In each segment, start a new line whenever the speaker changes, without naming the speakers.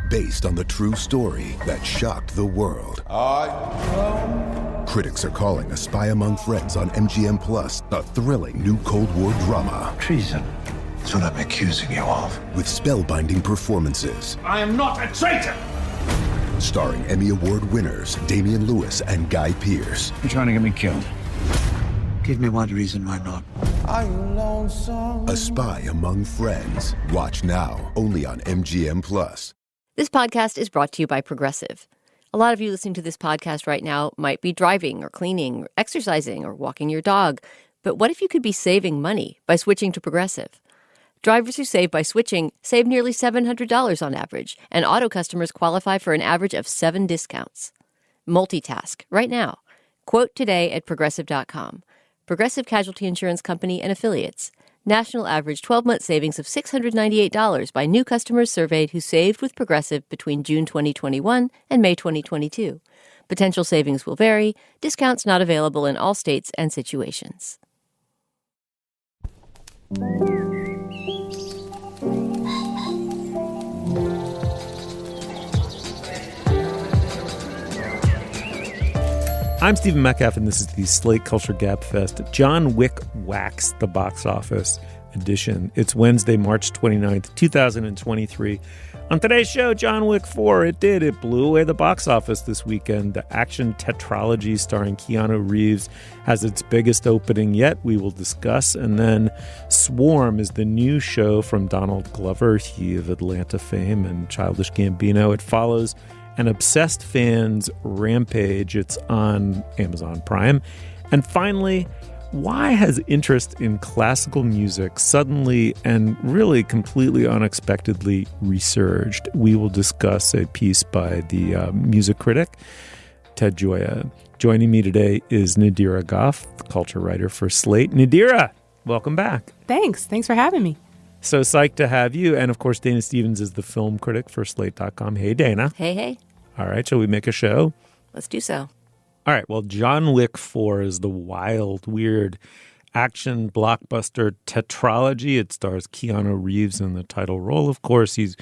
Based on the true story that shocked the world. Critics are calling A Spy Among Friends on MGM Plus a thrilling new Cold War drama.
Treason. That's what I'm accusing you of.
With spellbinding performances.
I am not a traitor!
Starring Emmy Award winners Damian Lewis and Guy Pearce.
You're trying to get me killed. Give me one reason why not.
Are you lonesome?
A Spy Among Friends. Watch now, only on MGM Plus.
This podcast is brought to you by Progressive. A lot of you listening to this podcast right now might be driving or cleaning or exercising or walking your dog. But what if you could be saving money by switching to Progressive? Drivers who save by switching save nearly $700 on average, and auto customers qualify for an average of 7 discounts. Multitask right now. Quote today at Progressive.com. Progressive Casualty Insurance Company and Affiliates. National average 12-month savings of $698 by new customers surveyed who saved with Progressive between June 2021 and May 2022. Potential savings will vary. Discounts not available in all states and situations.
I'm Stephen Metcalf, and this is the Slate Culture Gabfest John Wick Wax the Box Office edition. It's Wednesday, March 29th, 2023. On today's show, John Wick 4, it blew away the box office this weekend. The action tetralogy starring Keanu Reeves has its biggest opening yet, we will discuss. And then Swarm is the new show from Donald Glover, he of Atlanta fame and Childish Gambino. It follows an obsessed fan's rampage. It's on Amazon Prime. And finally, why has interest in classical music suddenly and really completely unexpectedly resurged? We will discuss a piece by the music critic, Ted Gioia. Joining me today is Nadira Goffe, culture writer for Slate. Nadira, welcome back.
Thanks for having me.
So psyched to have you. And of course, Dana Stevens is the film critic for Slate.com. Hey, Dana.
Hey.
All right, shall we make a show?
Let's do so.
All right, well, John Wick 4 is the wild, weird action blockbuster tetralogy. It stars Keanu Reeves in the title role, of course. He's a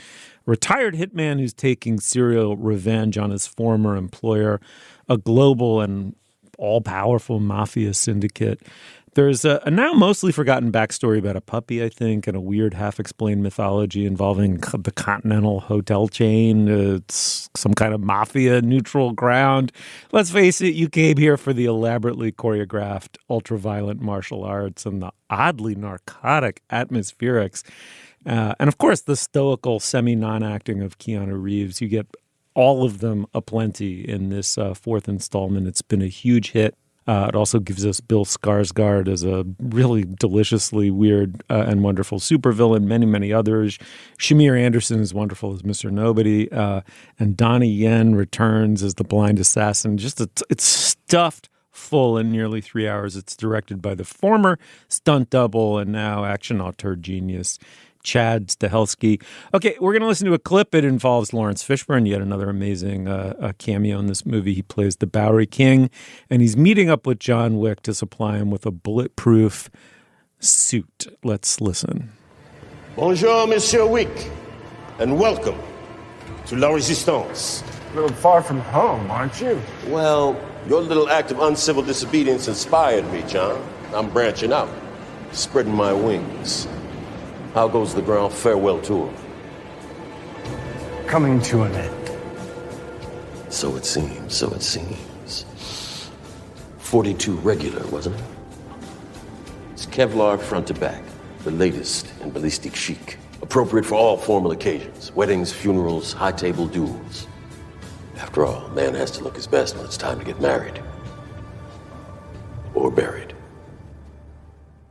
retired hitman who's taking serial revenge on his former employer, a global and all-powerful mafia syndicate. There's a now mostly forgotten backstory about a puppy, I think, and a weird half-explained mythology involving the Continental Hotel chain. It's some kind of mafia neutral ground. Let's face it, you came here for the elaborately choreographed ultra-violent martial arts and the oddly narcotic atmospherics. And of course, the stoical semi-non-acting of Keanu Reeves. You get all of them aplenty in this fourth installment. It's been a huge hit. It also gives us Bill Skarsgård as a really deliciously weird and wonderful supervillain, many others. Shamir Anderson is wonderful as Mr. Nobody. And Donnie Yen returns as the blind assassin. It's stuffed full in nearly 3 hours. It's directed by the former stunt double and now action auteur genius, Chad Stahelski. Okay, we're going to listen to a clip. It involves Lawrence Fishburne, yet another amazing cameo in this movie. He plays the Bowery King, and he's meeting up with John Wick to supply him with a bulletproof suit. Let's listen.
Bonjour, Monsieur Wick, and welcome to La Resistance.
A little far from home, aren't you?
Well, your little act of uncivil disobedience inspired me, John. I'm branching out, spreading my wings. How goes the grand farewell tour?
Coming to an end.
So it seems. 42 regular, wasn't it? It's Kevlar front to back, the latest in ballistic chic. Appropriate for all formal occasions, weddings, funerals, high table duels. After all, man has to look his best when it's time to get married. Or buried.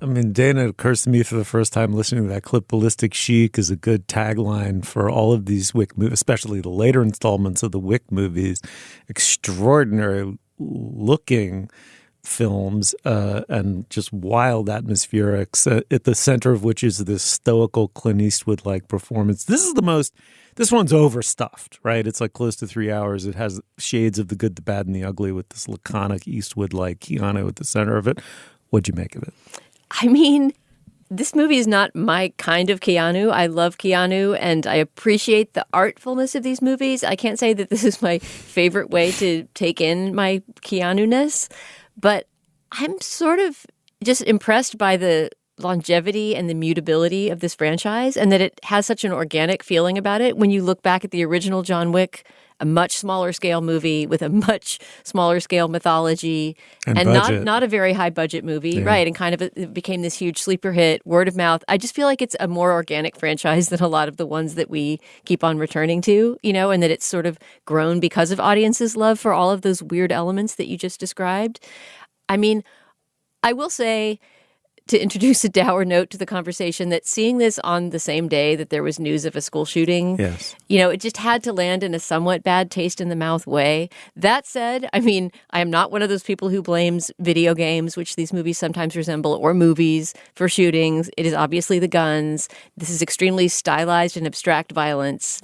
I mean, Dana, it occurs to me for the first time listening to that clip, ballistic chic is a good tagline for all of these Wick movies, especially the later installments of the Wick movies. Extraordinary looking films and just wild atmospherics, at the center of which is this stoical Clint Eastwood-like performance. This one's overstuffed, right? It's like close to 3 hours. It has shades of the good, the bad, and the ugly with this laconic Eastwood-like Keanu at the center of it. What'd you make of it?
I mean, This movie is not my kind of Keanu. I love Keanu, and I appreciate the artfulness of these movies. I can't say that this is my favorite way to take in my Keanu-ness, but I'm sort of just impressed by the longevity and the mutability of this franchise, and that it has such an organic feeling about it. When you look back at the original John Wick, a much smaller scale movie with a much smaller scale mythology and not a very high budget movie, right? And kind of it became this huge sleeper hit, word of mouth. I just feel like it's a more organic franchise than a lot of the ones that we keep on returning to, and that it's sort of grown because of audiences' love for all of those weird elements that you just described. I mean, I will say, to introduce a dour note to the conversation, that seeing this on the same day that there was news of a school shooting, it just had to land in a somewhat bad taste in the mouth way. That said, I mean, I am not one of those people who blames video games, which these movies sometimes resemble, or movies for shootings. It is obviously the guns. This is extremely stylized and abstract violence,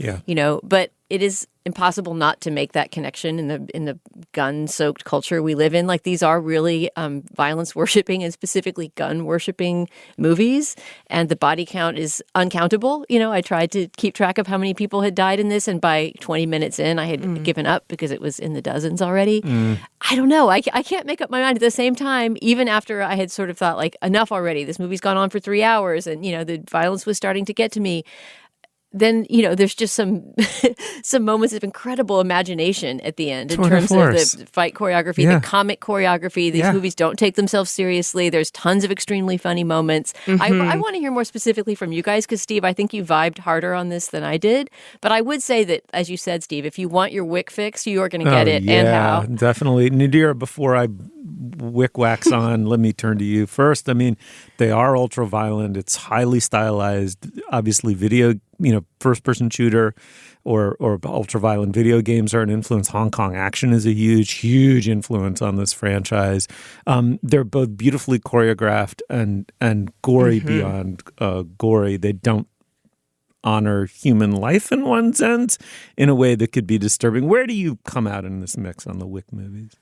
but it is impossible not to make that connection in the gun-soaked culture we live in. Like, these are really violence worshipping and specifically gun worshipping movies, and the body count is uncountable. I tried to keep track of how many people had died in this, and by 20 minutes in, I had given up because it was in the dozens already. I don't know. I can't make up my mind. At the same time, even after I had sort of thought, like, enough already, this movie's gone on for 3 hours, and the violence was starting to get to me. Then, there's just some moments of incredible imagination at the end in terms of the fight choreography, the comic choreography. These movies don't take themselves seriously. There's tons of extremely funny moments. I want to hear more specifically from you guys because, Steve, I think you vibed harder on this than I did. But I would say that, as you said, Steve, if you want your Wick fix, you are going to get it. And how.
Definitely. Nadira, before I wick wax on, let me turn to you first. I mean, they are ultra violent. It's highly stylized. Obviously, video, first person shooter or ultra violent video games are an influence. Hong Kong action is a huge influence on this franchise. They're both beautifully choreographed and gory beyond gory. They don't honor human life in one sense in a way that could be disturbing. Where do you come out in this mix on the Wick movies?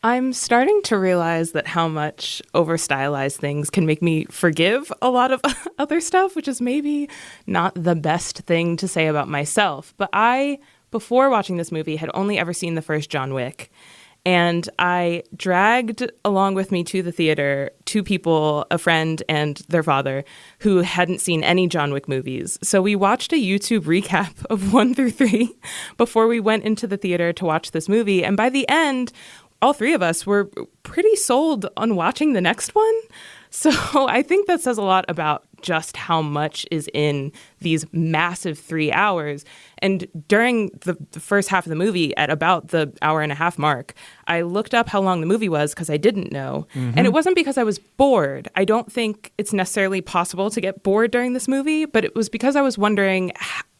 I'm starting to realize that how much over-stylized things can make me forgive a lot of other stuff, which is maybe not the best thing to say about myself. But I, before watching this movie, had only ever seen the first John Wick. And I dragged along with me to the theater two people, a friend and their father, who hadn't seen any John Wick movies. So we watched a YouTube recap of 1 through 3 before we went into the theater to watch this movie. And by the end, all three of us were pretty sold on watching the next one. So I think that says a lot about just how much is in these massive 3 hours. And during the first half of the movie, at about the hour and a half mark, I looked up how long the movie was because I didn't know. And it wasn't because I was bored. I don't think it's necessarily possible to get bored during this movie, but it was because I was wondering,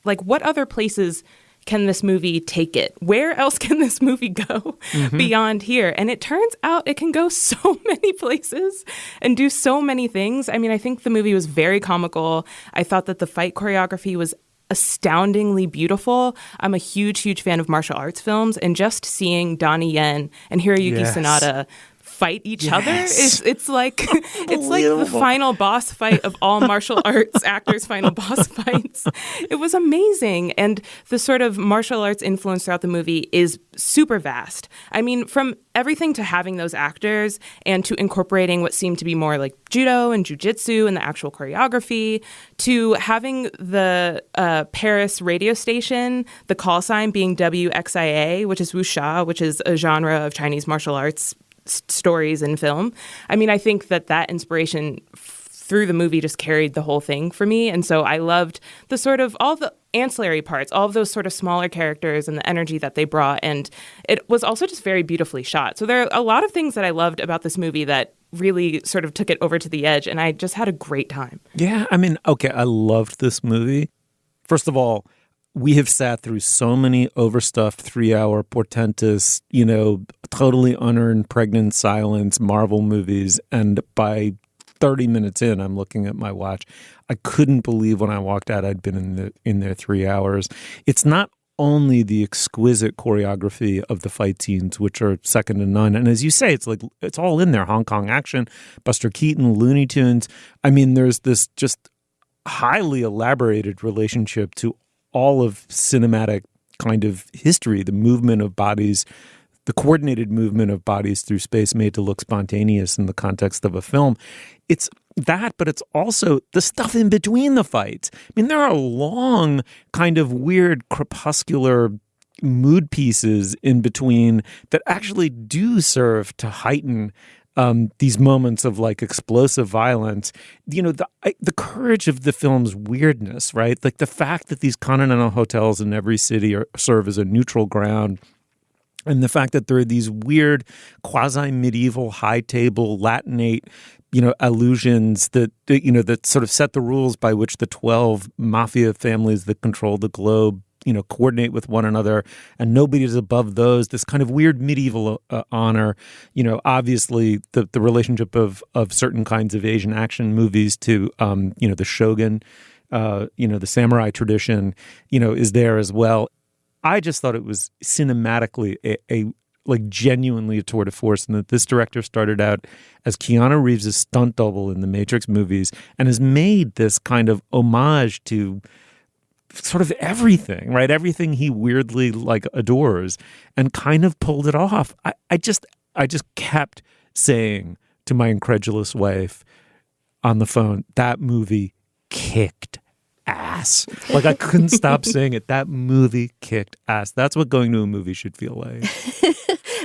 like, what other places can this movie take it? Where else can this movie go beyond here? And it turns out it can go so many places and do so many things. I mean, I think the movie was very comical. I thought that the fight choreography was astoundingly beautiful. I'm a huge fan of martial arts films, and just seeing Donnie Yen and Hiroyuki Sanada fight each other it's like the final boss fight of all martial arts actors' final boss fights. It was amazing, and the sort of martial arts influence throughout the movie is super vast. I mean, from everything to having those actors and to incorporating what seemed to be more like judo and jujitsu and the actual choreography, to having the Paris radio station, the call sign being WXIA, which is wuxia, which is a genre of Chinese martial arts stories in film. I mean, I think that inspiration through the movie just carried the whole thing for me. And so I loved the sort of all the ancillary parts, all of those sort of smaller characters and the energy that they brought. And it was also just very beautifully shot. So there are a lot of things that I loved about this movie that really sort of took it over to the edge. And I just had a great time. Yeah, I mean, okay, I loved this movie. First of all, we have sat through so many overstuffed 3-hour portentous, totally unearned pregnant silence Marvel movies. And by 30 minutes in, I'm looking at my watch. I couldn't believe when I walked out I'd been in there 3 hours. It's not
only the exquisite choreography of the fight scenes, which are second to none. And as you say, it's like it's all in there. Hong Kong action, Buster Keaton, Looney Tunes. I mean, there's this just highly elaborated relationship to all of cinematic kind of history, the movement of bodies, the coordinated movement of bodies through space made to look spontaneous in the context of a film. It's that, but it's also the stuff in between the fights. I mean, there are long kind of weird crepuscular mood pieces in between that actually do serve to heighten these moments of like explosive violence. You know, the courage of the film's weirdness, right? Like the fact that these continental hotels in every city serve as a neutral ground. And the fact that there are these weird quasi-medieval high table Latinate, allusions that sort of set the rules by which the 12 mafia families that control the globe, coordinate with one another, and nobody is above those. This kind of weird medieval honor, obviously the relationship of certain kinds of Asian action movies to, the Shogun, the samurai tradition, is there as well. I just thought it was cinematically a genuinely a tour de force, and that this director started out as Keanu Reeves' stunt double in the Matrix movies and has made this kind of homage to sort of everything, right? Everything he weirdly adores, and kind of pulled it off. I just kept saying to my incredulous wife on the phone, that movie kicked ass. I couldn't stop saying it. That movie kicked ass. That's what going to a movie should feel like.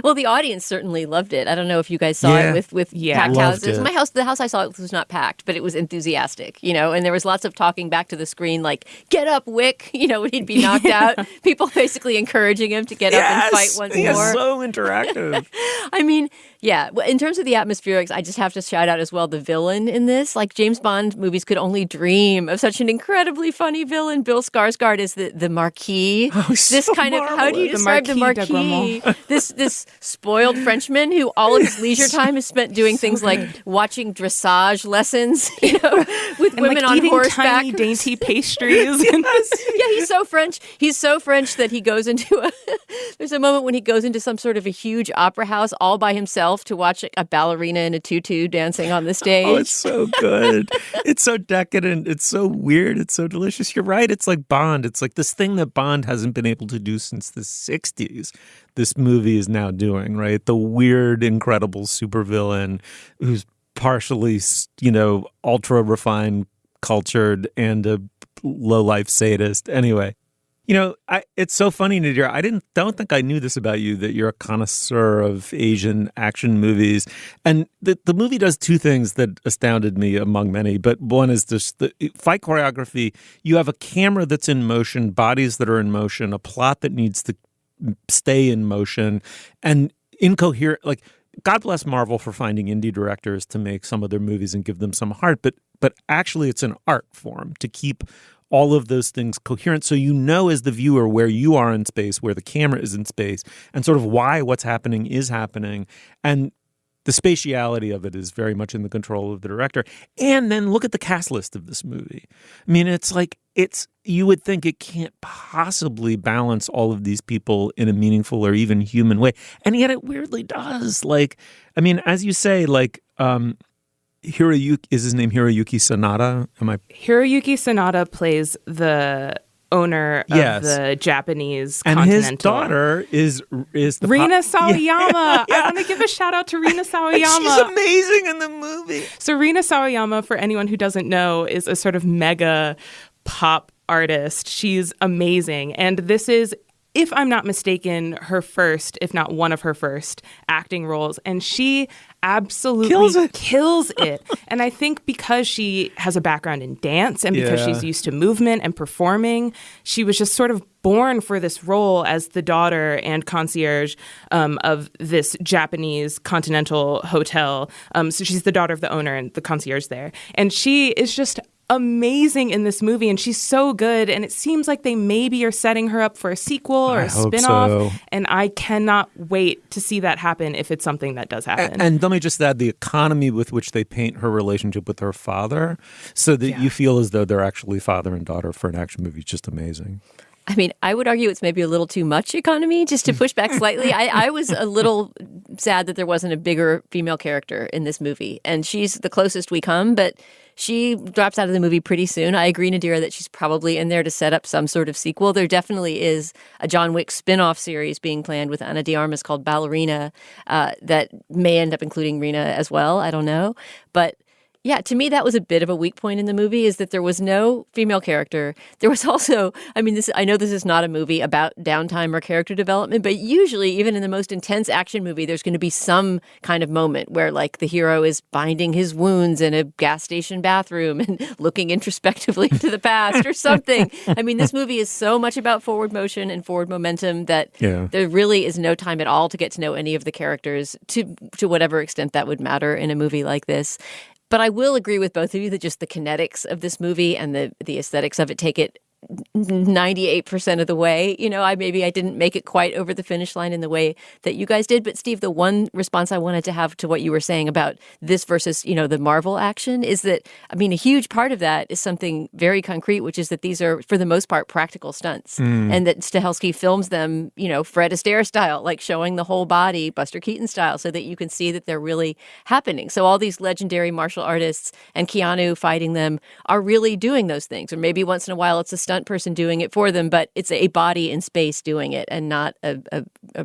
Well, the audience certainly loved it. I don't know if you guys saw it with packed houses.
It.
The house I saw it was not packed, but it was enthusiastic, and there was lots of talking back to the screen like, get up, Wick, when he'd be knocked out. People basically encouraging him to get up and fight once more.
So interactive.
I mean, yeah. Well, in terms of the atmospherics, I just have to shout out as well the villain in this. Like, James Bond movies could only dream of such an incredibly funny villain. Bill Skarsgård is the Marquis.
Oh,
this kind of, how do you describe the Marquis? This spoiled Frenchman who all of his leisure time is spent doing things like watching dressage lessons, with women on
eating
horseback.
Tiny dainty pastries.
Yeah, he's so French. He's so French that he goes into there's a moment when he goes into some sort of a huge opera house all by himself to watch a ballerina in a tutu dancing on the stage.
Oh, it's so good. It's so decadent. It's so weird. It's so delicious. You're right. It's like Bond. It's like this thing that Bond hasn't been able to do since the 60s. This movie is now doing, right? The weird, incredible supervillain who's partially, ultra refined, cultured, and a low-life sadist. Anyway, it's so funny, Nadira. I don't think I knew this about you, that you're a connoisseur of Asian action movies. And the movie does two things that astounded me among many. But one is just the fight choreography. You have a camera that's in motion, bodies that are in motion, a plot that needs to stay in motion, and incoherent. Like, God bless Marvel for finding indie directors to make some of their movies and give them some heart. But actually, it's an art form to keep all of those things coherent, so as the viewer where you are in space, where the camera is in space, and sort of why what's happening is happening. And the spatiality of it is very much in the control of the director. And then look at the cast list of this movie. I mean, you would think it can't possibly balance all of these people in a meaningful or even human way. And yet it weirdly does. As you say, Hiroyuki, is his name Hiroyuki Sanada?
Hiroyuki Sanada plays the owner of the Japanese Continental.
And his daughter is the
Rina Sawayama. Yeah. I want to give a shout out to Rina Sawayama.
She's amazing in the movie.
So Rina Sawayama, for anyone who doesn't know, is a sort of mega pop artist. She's amazing. And this is, if I'm not mistaken, her first, if not one of her first acting roles. And she absolutely kills it. And I think because she has a background in dance and because she's used to movement and performing, she was just sort of born for this role as the daughter and concierge of this Japanese Continental hotel. So she's the daughter of the owner and the concierge there. And she is just amazing in this movie, and she's so good, and it seems like they maybe are setting her up for a sequel or a spin-off, and I cannot wait to see that happen if it's something that does happen.
And let me just add the economy with which they paint her relationship with her father, so that you feel as though they're actually father and daughter for an action movie is just amazing.
I mean, I would argue it's maybe a little too much economy, just to push back slightly. I was a little sad that there wasn't a bigger female character in this movie. And she's the closest we come, but she drops out of the movie pretty soon. I agree, Nadira, that she's probably in there to set up some sort of sequel. There definitely is a John Wick spin-off series being planned with Ana de Armas called Ballerina that may end up including Rena as well. I don't know. But yeah, to me, that was a bit of a weak point in the movie, is that there was no female character. There was also, I mean, I know this is not a movie about downtime or character development, but usually, even in the most intense action movie, there's going to be some kind of moment where, like, the hero is binding his wounds in a gas station bathroom and looking introspectively into the past or something. I mean, this movie is so much about forward motion and forward momentum that there really is no time at all to get to know any of the characters to whatever extent that would matter in a movie like this. But I will agree with both of you that just the kinetics of this movie and the aesthetics of it take it 98% of the way. You know, I didn't make it quite over the finish line in the way that you guys did. But Steve, the one response I wanted to have to what you were saying about this versus, you know, the Marvel action is that, I mean, a huge part of that is something very concrete, which is that these are, for the most part, practical stunts. And that Stahelski films them, you know, Fred Astaire style, like showing the whole body, Buster Keaton style, so that you can see that they're really happening. So all these legendary martial artists and Keanu fighting them are really doing those things. Or maybe once in a while it's a stunt person doing it for them, but it's a body in space doing it and not a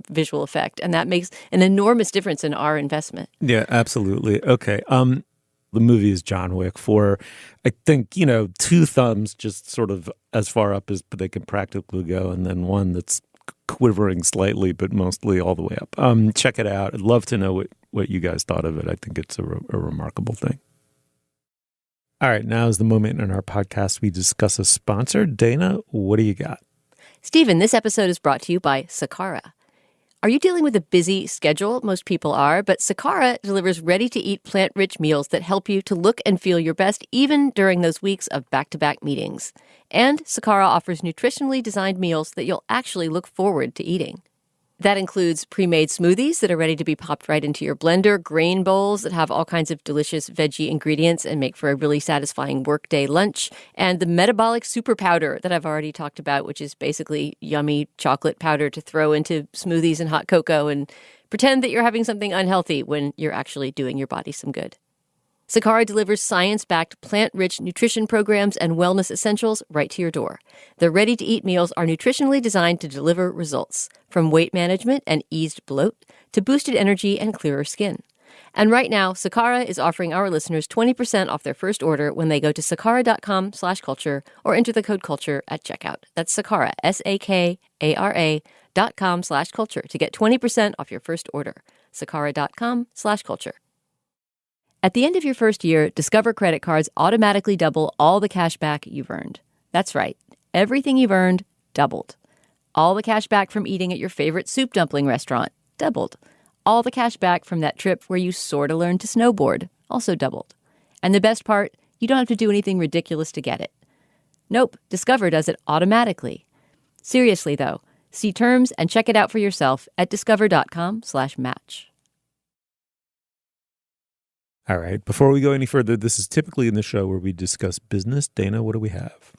visual effect. And that makes an enormous difference in our investment.
Yeah, absolutely. Okay. The movie is John Wick for, I think, you know, 2 thumbs just sort of as far up as they can practically go, and then one that's quivering slightly, but mostly all the way up. Check it out. I'd love to know what you guys thought of it. I think it's a remarkable thing. All right, now is the moment in our podcast we discuss a sponsor. Dana, what do you got?
Stephen, this episode is brought to you by Sakara. Are you dealing with a busy schedule? Most people are, but Sakara delivers ready-to-eat plant-rich meals that help you to look and feel your best even during those weeks of back-to-back meetings. And Sakara offers nutritionally designed meals that you'll actually look forward to eating. That includes pre-made smoothies that are ready to be popped right into your blender, grain bowls that have all kinds of delicious veggie ingredients and make for a really satisfying workday lunch, and the metabolic super powder that I've already talked about, which is basically yummy chocolate powder to throw into smoothies and hot cocoa and pretend that you're having something unhealthy when you're actually doing your body some good. Sakara delivers science-backed, plant-rich nutrition programs and wellness essentials right to your door. Their ready-to-eat meals are nutritionally designed to deliver results, from weight management and eased bloat to boosted energy and clearer skin. And right now, Sakara is offering our listeners 20% off their first order when they go to sakara.com/culture or enter the code culture at checkout. That's Sakara, SAKARA.com/culture to get 20% off your first order. Sakara.com/culture. At the end of your first year, Discover credit cards automatically double all the cash back you've earned. That's right. Everything you've earned, doubled. All the cash back from eating at your favorite soup dumpling restaurant, doubled. All the cash back from that trip where you sort of learned to snowboard, also doubled. And the best part, you don't have to do anything ridiculous to get it. Nope, Discover does it automatically. Seriously, though, see terms and check it out for yourself at discover.com/match.
All right. Before we go any further, this is typically in the show where we discuss business. Dana, what do we have?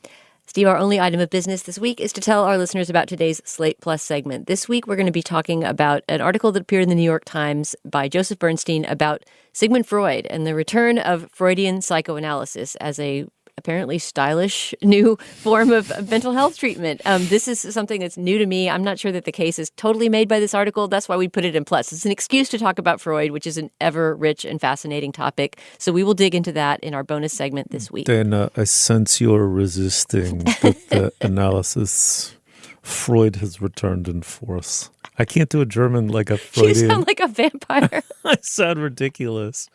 Steve, our only item of business this week is to tell our listeners about today's Slate Plus segment. This week, we're going to be talking about an article that appeared in the New York Times by Joseph Bernstein about Sigmund Freud and the return of Freudian psychoanalysis as a apparently stylish new form of mental health treatment. This is something that's new to me. I'm not sure that the case is totally made by this article. That's why we put it in Plus. It's an excuse to talk about Freud, which is an ever rich and fascinating topic. So we will dig into that in our bonus segment this week.
Dana, I sense you're resisting the analysis. Freud has returned in force. I can't do a German like a Freudian.
You sound like a vampire.
I sound ridiculous.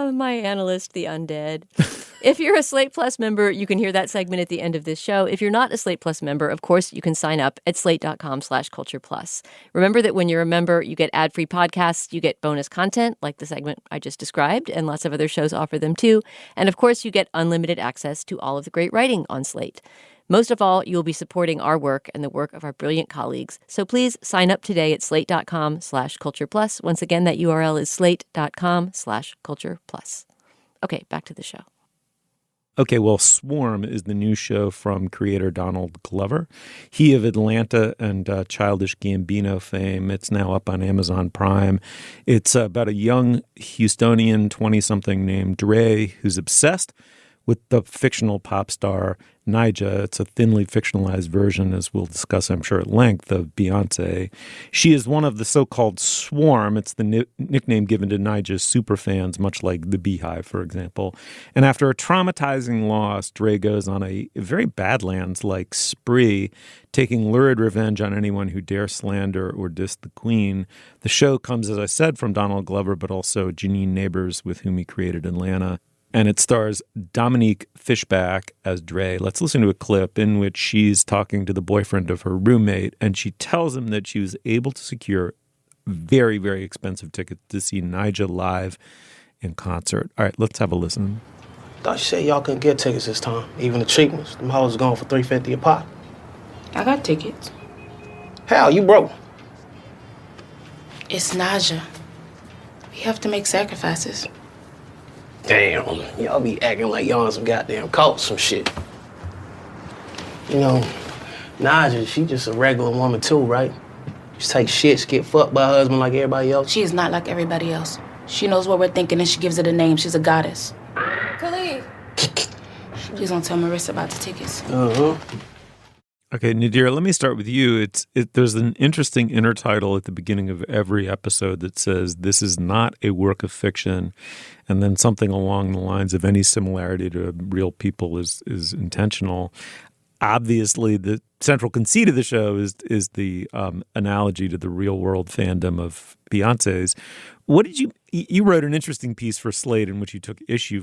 My analyst, the undead. If you're a Slate Plus member, you can hear that segment at the end of this show. If you're not a Slate Plus member, of course, you can sign up at slate.com/cultureplus. Remember that when you're a member, you get ad-free podcasts, you get bonus content like the segment I just described, and lots of other shows offer them too. And of course, you get unlimited access to all of the great writing on Slate. Most of all, you'll be supporting our work and the work of our brilliant colleagues. So please sign up today at slate.com/cultureplus. Once again, that URL is slate.com/cultureplus. Okay, back to the show.
Okay, well, Swarm is the new show from creator Donald Glover. He of Atlanta and Childish Gambino fame. It's now up on Amazon Prime. It's about a young Houstonian 20-something named Dre who's obsessed with the fictional pop star Nyjah. It's a thinly fictionalized version, as we'll discuss, I'm sure, at length, of Beyonce. She is one of the so-called Swarm. It's the nickname given to Nyjah's superfans, much like the Beehive, for example. And after a traumatizing loss, Dre goes on a very Badlands-like spree, taking lurid revenge on anyone who dare slander or diss the queen. The show comes, as I said, from Donald Glover, but also Janine Neighbors, with whom he created Atlanta. And it stars Dominique Fishback as Dre. Let's listen to a clip in which she's talking to the boyfriend of her roommate, and she tells him that she was able to secure very, very expensive tickets to see Nyjah live in concert. All right, let's have a listen.
Thought you said y'all couldn't get tickets this time. Even the cheap ones. Them hoes going for $350 a pop.
I got tickets.
Hell, you broke.
It's Nyjah. We have to make sacrifices.
Damn, y'all be acting like y'all in some goddamn cult, some shit. You know, Nyjah, she just a regular woman too, right? She takes shit, get fucked by her husband like everybody else.
She is not like everybody else. She knows what we're thinking and she gives it a name. She's a goddess.
Khalid.
Please don't tell Marissa about the tickets.
Uh-huh.
Okay, Nadira, let me start with you. There's an interesting intertitle at the beginning of every episode that says, "This is not a work of fiction," and then something along the lines of any similarity to real people is intentional. Obviously, the central conceit of the show is the analogy to the real world fandom of Beyonce's. What did you wrote an interesting piece for Slate in which you took issue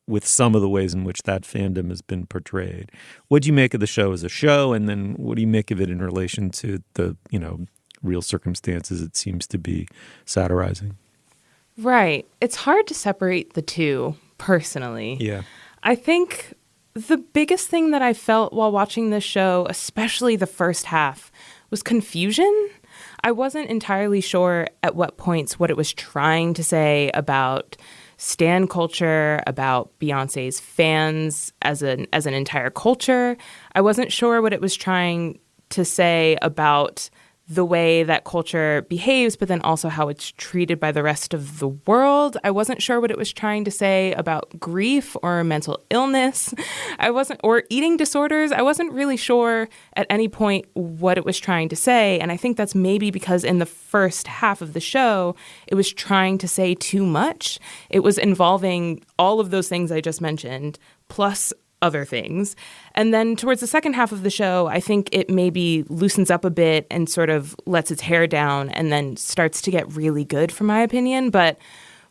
with some of the ways in which that fandom has been portrayed. What do you make of the show as a show, and then what do you make of it in relation to the real circumstances it seems to be satirizing?
Right. It's hard to separate the two, personally.
Yeah.
I think the biggest thing that I felt while watching this show, especially the first half, was confusion. I wasn't entirely sure at what points what it was trying to say about stan culture, about Beyonce's fans as an entire culture. I wasn't sure what it was trying to say about the way that culture behaves, but then also how it's treated by the rest of the world. I wasn't sure what it was trying to say about grief or mental illness. Or eating disorders. I wasn't really sure at any point what it was trying to say. And I think that's maybe because in the first half of the show, it was trying to say too much. It was involving all of those things I just mentioned, plus other things. And then towards the second half of the show, I think it maybe loosens up a bit and sort of lets its hair down and then starts to get really good, for my opinion. But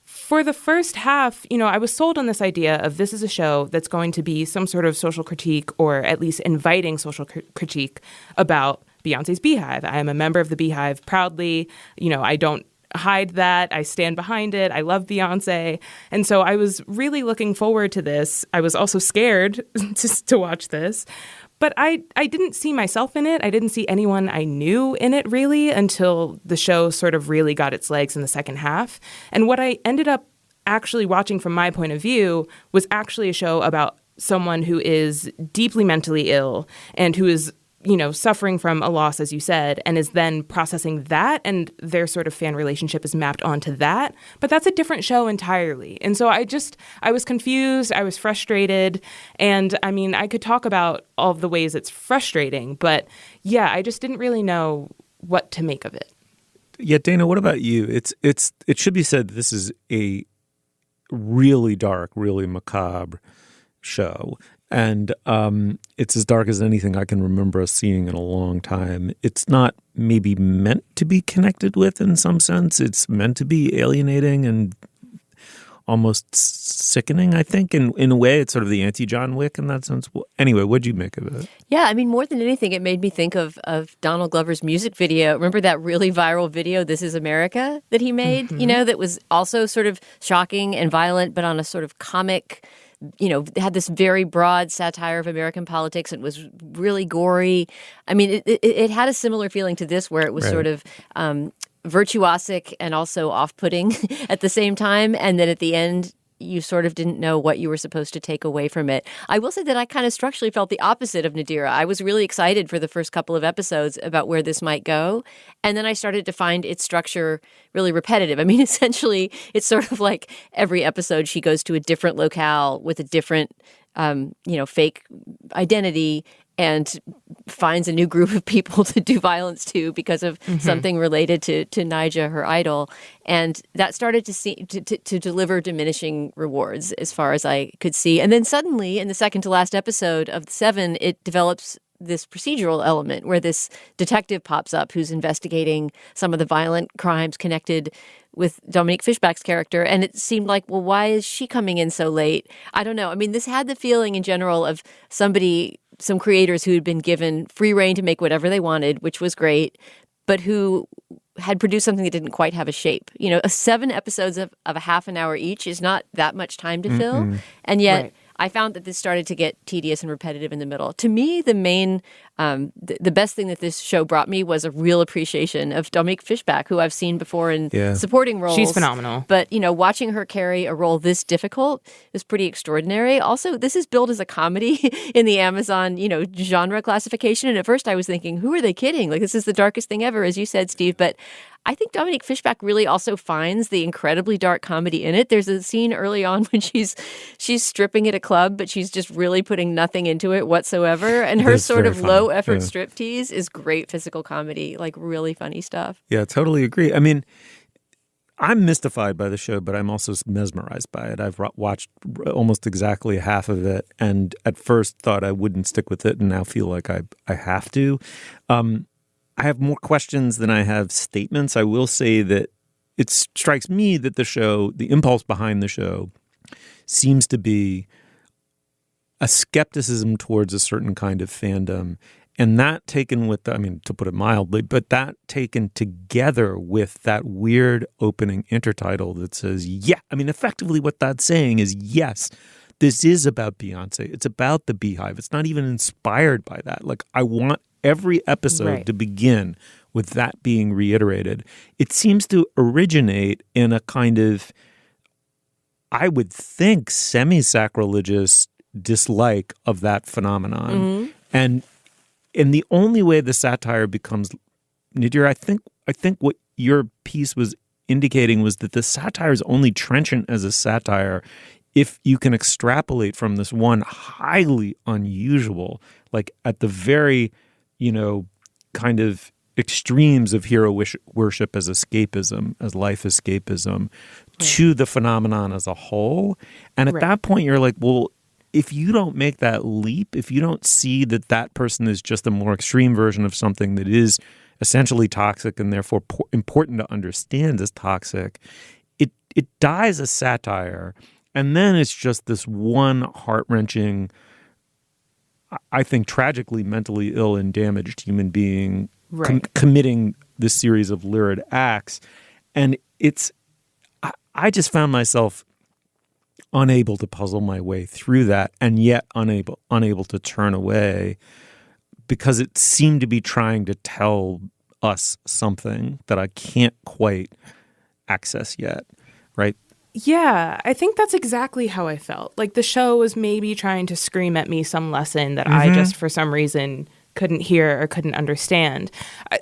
for the first half, I was sold on this idea of this is a show that's going to be some sort of social critique, or at least inviting social critique about Beyonce's Beehive. I am a member of the Beehive proudly. I don't hide that. I stand behind it. I love Beyonce. And so I was really looking forward to this. I was also scared to watch this. But I didn't see myself in it. I didn't see anyone I knew in it, really, until the show sort of really got its legs in the second half. And what I ended up actually watching from my point of view was actually a show about someone who is deeply mentally ill and who is suffering from a loss, as you said, and is then processing that, and their sort of fan relationship is mapped onto that. But that's a different show entirely. And so I was confused, I was frustrated, and I could talk about all of the ways it's frustrating, but yeah, I just didn't really know what to make of it.
Yeah, Dana, what about you? It should be said this is a really dark, really macabre show. And it's as dark as anything I can remember us seeing in a long time. It's not maybe meant to be connected with in some sense. It's meant to be alienating and almost sickening, I think. In a way, it's sort of the anti-John Wick in that sense. Well, anyway, what'd you make of it?
Yeah, more than anything, it made me think of Donald Glover's music video. Remember that really viral video, This Is America, that he made? Mm-hmm. That was also sort of shocking and violent, but on a sort of comic, had this very broad satire of American politics. It was really gory. It had a similar feeling to this, where it was sort of virtuosic and also off-putting at the same time. And then at the end, you sort of didn't know what you were supposed to take away from it. I will say that I kind of structurally felt the opposite of Nadira. I was really excited for the first couple of episodes about where this might go. And then I started to find its structure really repetitive. I mean, essentially, it's sort of like every episode she goes to a different locale with a different, fake identity and finds a new group of people to do violence to because of something related to Nyjah, her idol. And that started to deliver diminishing rewards as far as I could see. And then suddenly, in the second to last episode of 7, it develops this procedural element where this detective pops up who's investigating some of the violent crimes connected with Dominique Fishback's character. And it seemed like, well, why is she coming in so late? I don't know. I mean, this had the feeling in general of some creators who had been given free rein to make whatever they wanted, which was great, but who had produced something that didn't quite have a shape. 7 episodes of a half an hour each is not that much time to fill. And yet I found that this started to get tedious and repetitive in the middle. To me, the main, the best thing that this show brought me was a real appreciation of Dominique Fishback, who I've seen before in supporting roles.
She's phenomenal.
But, watching her carry a role this difficult is pretty extraordinary. Also, this is billed as a comedy in the Amazon, genre classification. And at first I was thinking, who are they kidding? Like, this is the darkest thing ever, as you said, Steve. But I think Dominique Fishback really also finds the incredibly dark comedy in it. There's a scene early on when she's stripping at a club, but she's just really putting nothing into it whatsoever. And her sort of low-effort striptease is great physical comedy, like really funny stuff.
Yeah, totally agree. I mean, I'm mystified by the show, but I'm also mesmerized by it. I've watched almost exactly half of it, and at first thought I wouldn't stick with it, and now feel like I have to. I have more questions than I have statements. I will say that it strikes me that the impulse behind the show seems to be a skepticism towards a certain kind of fandom. And that taken with, to put it mildly, but that taken together with that weird opening intertitle that says, effectively what that's saying is, yes, this is about Beyonce. It's about the Beehive. It's not even inspired by that. Like, I want every episode to begin with that being reiterated. It seems to originate in a kind of, I would think, semi-sacrilegious dislike of that phenomenon. And the only way the satire becomes, Nadira, I think what your piece was indicating was that the satire is only trenchant as a satire if you can extrapolate from this one highly unusual, like at the very, kind of extremes of hero worship as escapism, as life escapism, to the phenomenon as a whole. And at that point, you're like, well, if you don't make that leap, if you don't see that that person is just a more extreme version of something that is essentially toxic and therefore important to understand as toxic, it dies as satire. And then it's just this one heart-wrenching, I think tragically mentally ill and damaged human being committing this series of lurid acts. And I just found myself unable to puzzle my way through that, and yet unable to turn away, because it seemed to be trying to tell us something that I can't quite access yet, right?
Yeah, I think that's exactly how I felt. Like the show was maybe trying to scream at me some lesson that I just, for some reason, couldn't hear or couldn't understand.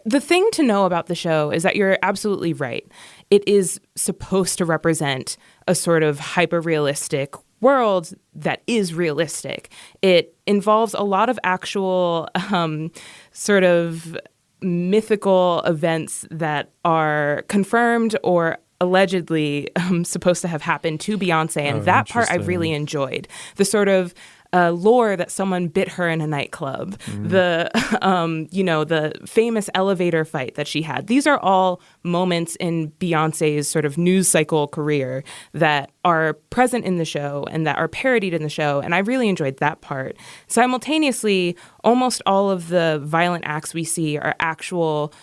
The thing to know about the show is that you're absolutely right. It is supposed to represent a sort of hyper-realistic world that is realistic. It involves a lot of actual sort of mythical events that are confirmed or allegedly supposed to have happened to Beyonce. And that part I really enjoyed. The sort of lore that someone bit her in a nightclub, the famous elevator fight that she had. These are all moments in Beyonce's sort of news cycle career that are present in the show and that are parodied in the show. And I really enjoyed that part. Simultaneously, almost all of the violent acts we see are actual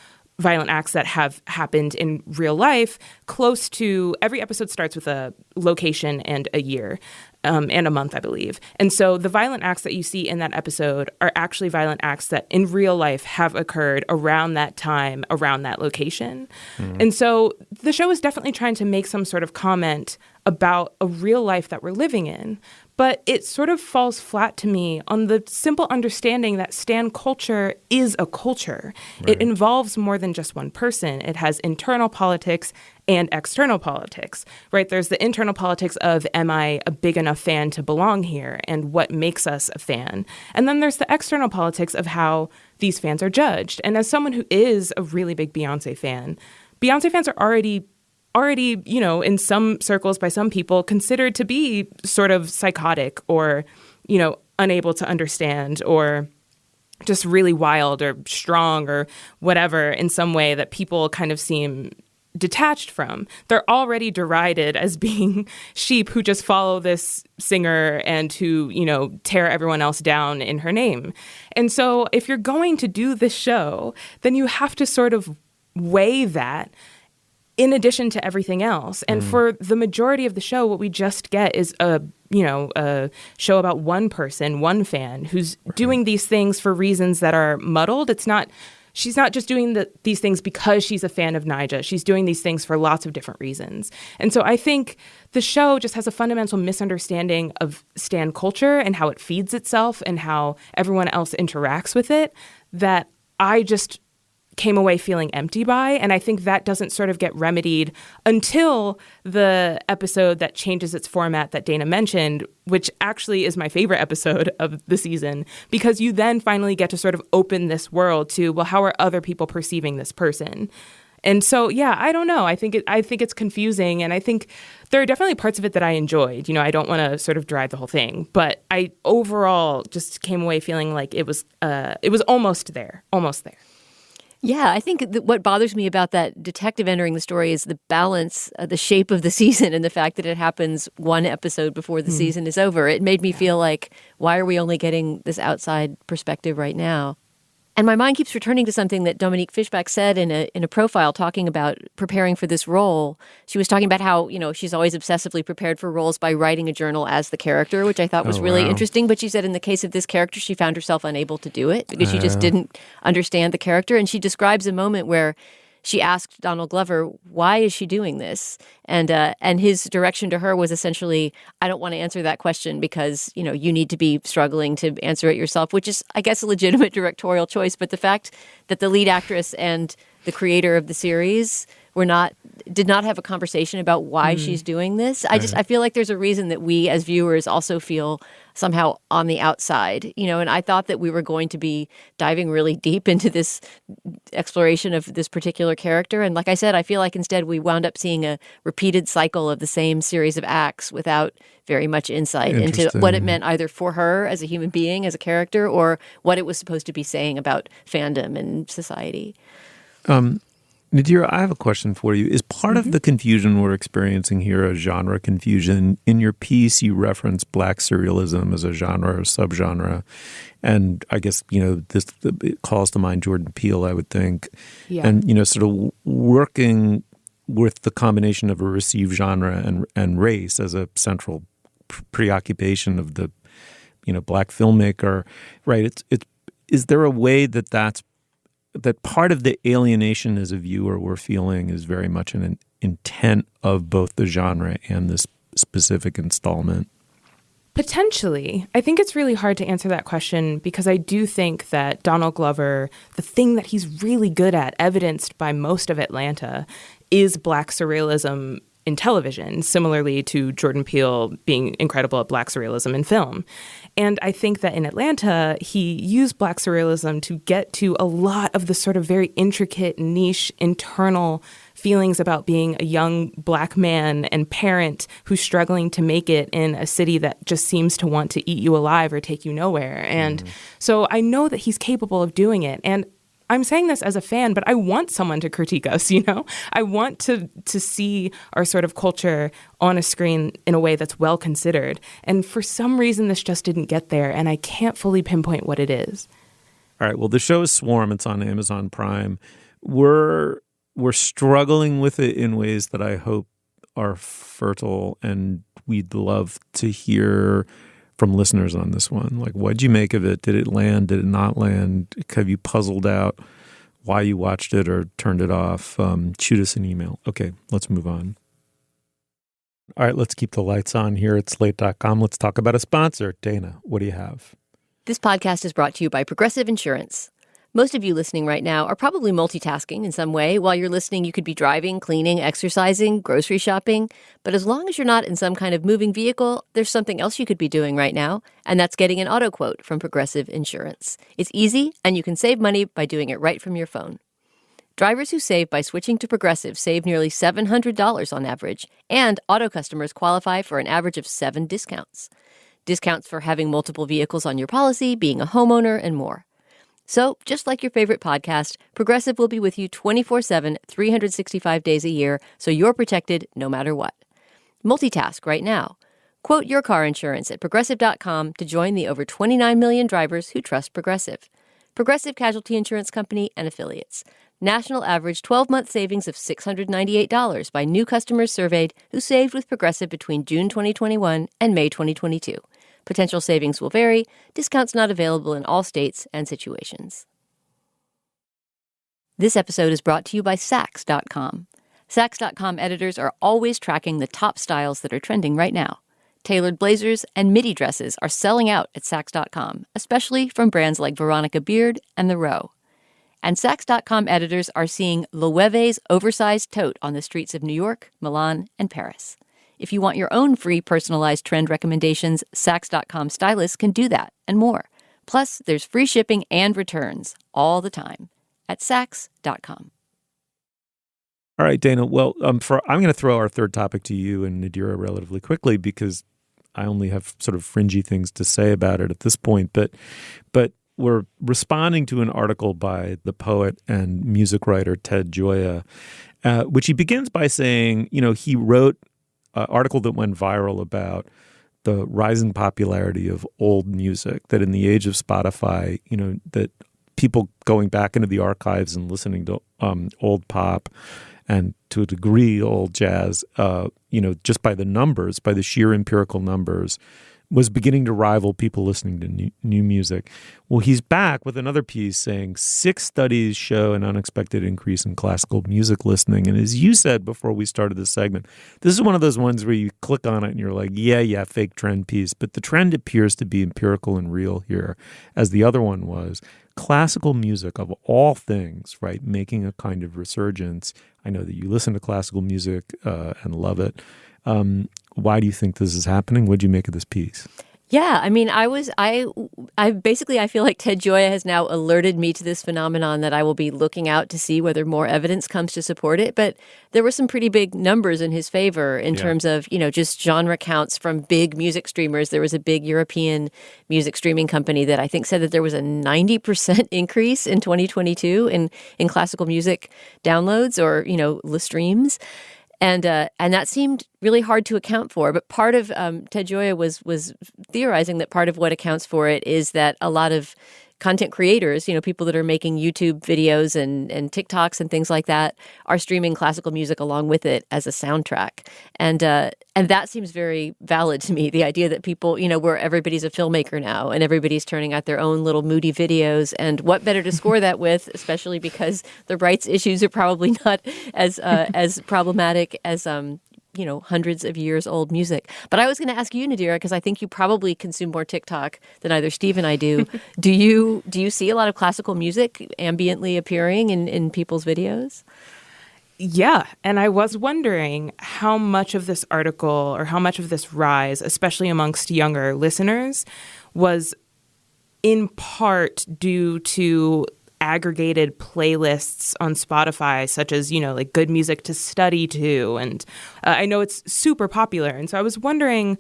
violent acts that have happened in real life. Close to every episode starts with a location and a year. and a month, I believe. And so the violent acts that you see in that episode are actually violent acts that in real life have occurred around that time, around that location. And so the show is definitely trying to make some sort of comment about a real life that we're living in. But it sort of falls flat to me on the simple understanding that stan culture is a culture. Right. It involves more than just one person. It has internal politics and external politics, right? There's the internal politics of, am I a big enough fan to belong here? And what makes us a fan? And then there's the external politics of how these fans are judged. And as someone who is a really big Beyonce fans are already, in some circles by some people considered to be sort of psychotic or, unable to understand or just really wild or strong or whatever in some way that people kind of seem detached from. They're already derided as being sheep who just follow this singer and who, tear everyone else down in her name. And so if you're going to do this show, then you have to sort of weigh that in addition to everything else. And for the majority of the show, what we just get is a show about one person, one fan who's doing these things for reasons that are muddled. She's not just doing these things because she's a fan of Nyjah. She's doing these things for lots of different reasons. And so I think the show just has a fundamental misunderstanding of stan culture and how it feeds itself and how everyone else interacts with it that I just came away feeling empty by. And I think that doesn't sort of get remedied until the episode that changes its format that Dana mentioned, which actually is my favorite episode of the season, because you then finally get to sort of open this world to, well, how are other people perceiving this person? And so, yeah, I don't know. I think it's confusing, and I think there are definitely parts of it that I enjoyed. I don't want to sort of drive the whole thing, but I overall just came away feeling like it was almost there.
Yeah, I think what bothers me about that detective entering the story is the balance, the shape of the season, and the fact that it happens one episode before the season is over. It made me feel like, why are we only getting this outside perspective right now? And my mind keeps returning to something that Dominique Fishback said in a profile talking about preparing for this role. She was talking about how, she's always obsessively prepared for roles by writing a journal as the character, which I thought was really interesting. But she said in the case of this character, she found herself unable to do it because she just didn't understand the character. And she describes a moment where she asked Donald Glover, why is she doing this? And his direction to her was essentially, I don't want to answer that question because, you need to be struggling to answer it yourself, which is, I guess, a legitimate directorial choice. But the fact that the lead actress and the creator of the series did not have a conversation about why she's doing this. I feel like there's a reason that we as viewers also feel somehow on the outside, and I thought that we were going to be diving really deep into this exploration of this particular character. And like I said, I feel like instead we wound up seeing a repeated cycle of the same series of acts without very much insight into what it meant either for her as a human being, as a character, or what it was supposed to be saying about fandom and society.
Nadira, I have a question for you. Is part of the confusion we're experiencing here a genre confusion? In your piece, you reference Black surrealism as a genre or subgenre. And I guess, it calls to mind Jordan Peele, I would think. Yeah. And, sort of working with the combination of a received genre and race as a central preoccupation of the, Black filmmaker, right? Is there a way that part of the alienation as a viewer we're feeling is very much an intent of both the genre and this specific installment?
Potentially. I think it's really hard to answer that question because I do think that Donald Glover, the thing that he's really good at, evidenced by most of Atlanta, is Black surrealism in television, similarly to Jordan Peele being incredible at Black surrealism in film. And I think that in Atlanta, he used Black surrealism to get to a lot of the sort of very intricate, niche, internal feelings about being a young Black man and parent who's struggling to make it in a city that just seems to want to eat you alive or take you nowhere. And so I know that he's capable of doing it. And I'm saying this as a fan, but I want someone to critique us, I want to see our sort of culture on a screen in a way that's well considered. And for some reason, this just didn't get there, and I can't fully pinpoint what it is.
All right. Well, the show is Swarm. It's on Amazon Prime. We're struggling with it in ways that I hope are fertile, and we'd love to hear from listeners on this one. Like, what'd you make of it? Did it land? Did it not land? Have you puzzled out why you watched it or turned it off? Shoot us an email. Okay, let's move on. All right, let's keep the lights on here at Slate.com. Let's talk about a sponsor. Dana, what do you have?
This podcast is brought to you by Progressive Insurance. Most of you listening right now are probably multitasking in some way. While you're listening, you could be driving, cleaning, exercising, grocery shopping. But as long as you're not in some kind of moving vehicle, there's something else you could be doing right now, and that's getting an auto quote from Progressive Insurance. It's easy, and you can save money by doing it right from your phone. Drivers who save by switching to Progressive save nearly $700 on average, and auto customers qualify for an average of 7 discounts. Discounts for having multiple vehicles on your policy, being a homeowner, and more. So, just like your favorite podcast, Progressive will be with you 24/7, 365 days a year, so you're protected no matter what. Multitask right now. Quote your car insurance at Progressive.com to join the over 29 million drivers who trust Progressive. Progressive Casualty Insurance Company and Affiliates. National average 12-month savings of $698 by new customers surveyed who saved with Progressive between June 2021 and May 2022. Potential savings will vary. Discounts not available in all states and situations. This episode is brought to you by Saks.com. Saks.com editors are always tracking the top styles that are trending right now. Tailored blazers and midi dresses are selling out at Saks.com, especially from brands like Veronica Beard and The Row. And Saks.com editors are seeing Loewe's oversized tote on the streets of New York, Milan, and Paris. If you want your own free personalized trend recommendations, Saks.com stylists can do that and more. Plus, there's free shipping and returns all the time at Saks.com.
All right, Dana. Well, I'm going to throw our third topic to you and Nadira relatively quickly because I only have sort of fringy things to say about it at this point. But we're responding to an article by the poet and music writer Ted Gioia, which he begins by saying, he wrote an article that went viral about the rising popularity of old music, that in the age of Spotify, that people going back into the archives and listening to old pop and to a degree old jazz, just by the numbers, by the sheer empirical numbers, was beginning to rival people listening to new music. Well, he's back with another piece saying 6 studies show an unexpected increase in classical music listening. And as you said before we started this segment, this is one of those ones where you click on it and you're like, yeah, fake trend piece. But the trend appears to be empirical and real here, as the other one was. Classical music, of all things, right, making a kind of resurgence. I know that you listen to classical music and love it. Why do you think this is happening? What did you make of this piece?
Yeah, I mean, I feel like Ted Gioia has now alerted me to this phenomenon that I will be looking out to see whether more evidence comes to support it. But there were some pretty big numbers in his favor in terms of, just genre counts from big music streamers. There was a big European music streaming company that I think said that there was a 90% increase in 2022 in classical music downloads or, streams. And that seemed really hard to account for. But part of Ted Gioia was theorizing that part of what accounts for it is that a lot of content creators, people that are making YouTube videos and TikToks and things like that, are streaming classical music along with it as a soundtrack. And that seems very valid to me, the idea that people, where everybody's a filmmaker now and everybody's turning out their own little moody videos. And what better to score that with, especially because the rights issues are probably not as problematic as hundreds of years old music. But I was going to ask you, Nadira, because I think you probably consume more TikTok than either Steve and I do. Do you see a lot of classical music ambiently appearing in people's videos?
Yeah. And I was wondering how much of this article or how much of this rise, especially amongst younger listeners, was in part due to aggregated playlists on Spotify, such as, like good music to study to. And I know it's super popular. And so I was wondering,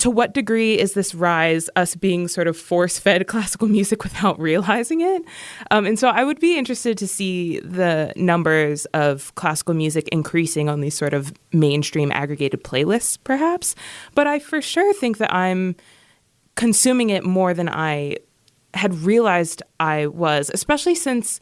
to what degree is this rise us being sort of force-fed classical music without realizing it? And so I would be interested to see the numbers of classical music increasing on these sort of mainstream aggregated playlists, perhaps. But I for sure think that I'm consuming it more than I had realized I was, especially since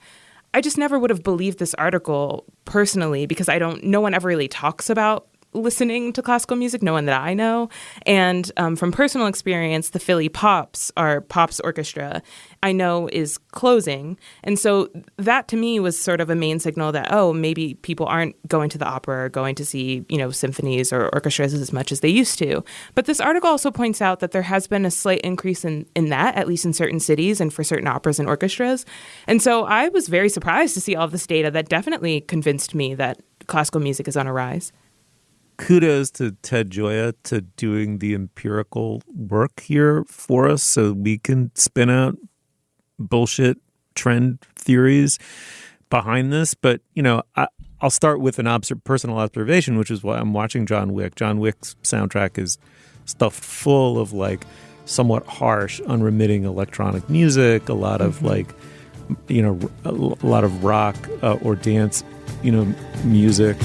I just never would have believed this article personally, because no one ever really talks about listening to classical music, no one that I know. And from personal experience, the Philly Pops, our Pops Orchestra, I know is closing. And so that to me was sort of a main signal that, oh, maybe people aren't going to the opera or going to see, symphonies or orchestras as much as they used to. But this article also points out that there has been a slight increase in that, at least in certain cities and for certain operas and orchestras. And so I was very surprised to see all this data that definitely convinced me that classical music is on a rise.
Kudos to Ted Gioia to doing the empirical work here for us so we can spin out bullshit trend theories behind this. But, I'll start with an personal observation, which is why I'm watching John Wick. John Wick's soundtrack is stuffed full of somewhat harsh, unremitting electronic music, a lot of a lot of rock or dance, music.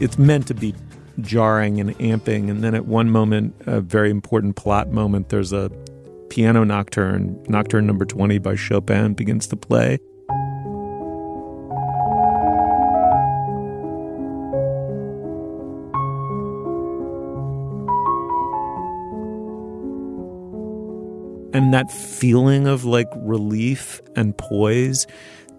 It's meant to be jarring and amping, and then at one moment, a very important plot moment, there's a piano nocturne number 20 by Chopin begins to play. And that feeling of relief and poise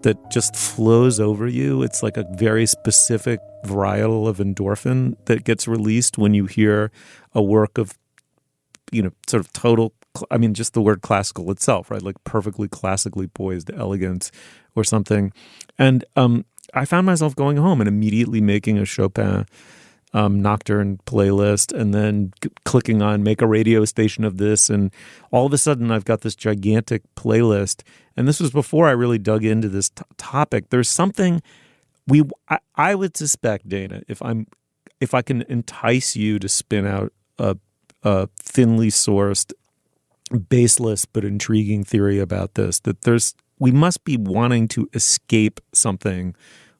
that just flows over you. It's like a very specific varietal of endorphin that gets released when you hear a work of, sort of total, just the word classical itself, right? Like perfectly classically poised elegance or something. And I found myself going home and immediately making a Chopin nocturne playlist and then clicking on make a radio station of this. And all of a sudden I've got this gigantic playlist. And this was before I really dug into this topic. There's something I would suspect, Dana, if I can entice you to spin out a thinly sourced, baseless but intriguing theory about this, that we must be wanting to escape something